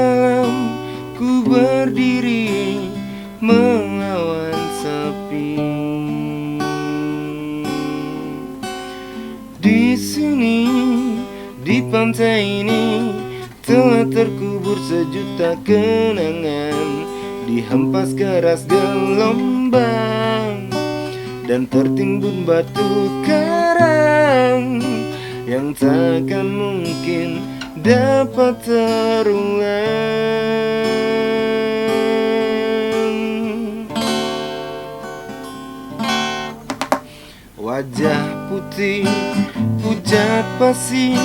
malam ku berdiri melawan sepi. Di sini, di pantai ini telah terkubur sejuta kenangan, dihempas keras gelombang dan tertimbun batu karang yang takkan mungkin dapat terulang. Wajah putih pucat pasi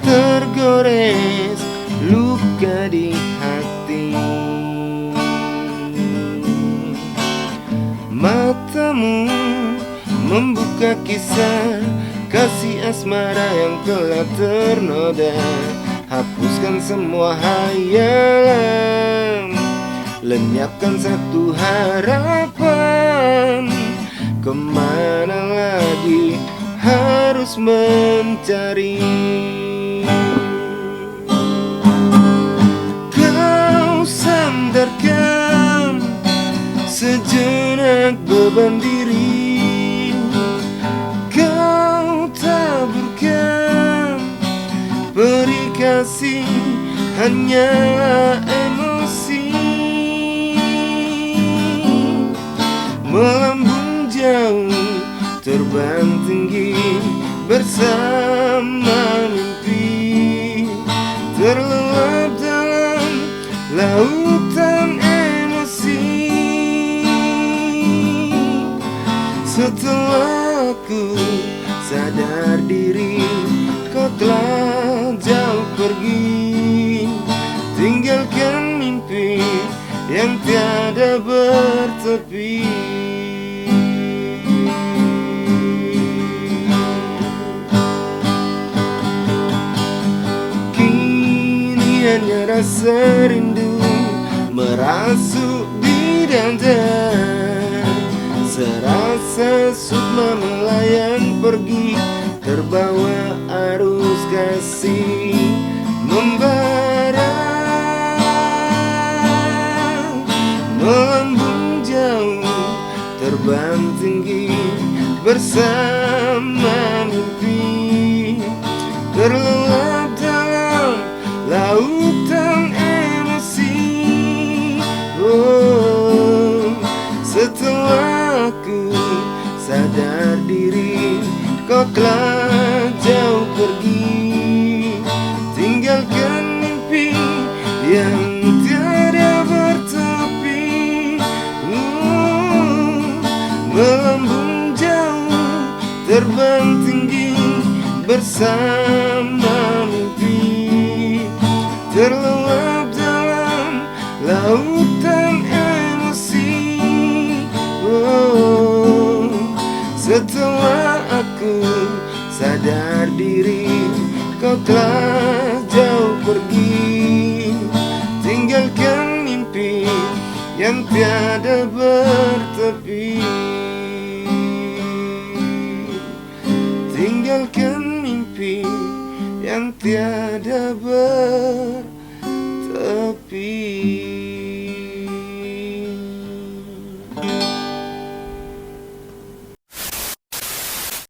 tergores luka di hati. Matamu membuka kisah kasih asmara yang telah ternoda. Hapuskan semua hayalan, lenyapkan satu harapan. Kemana lagi harus mencari? Kau sandarkan sejenak beban diri, kau taburkan beri kasih hanyalah emosi. Melambung jauh, terbang tinggi bersama mimpi, terlelap dalam lautan emosi. Setelah aku sadar diri, kau telah jauh pergi, tinggalkan mimpi yang tiada bertepi. Kini hanya rasa rindu merasuk di dada, serasa sukma melayang pergi, terbawa arus kasih membara. Melambung jauh, terbang tinggi bersama mimpi, terlelap dalam lautan emosi. Oh, setelah aku sadar diri, kau telah jauh pergi, tinggalkan mimpi yang tiada bertepi. Melambung jauh, terbang tinggi bersama mimpi, terlelap dalam lautan emosi. Oh, setelah aku sadar diri, kau telah jauh pergi, tinggalkan mimpi yang tiada bertepi. Tinggalkan mimpi yang tiada bertepi.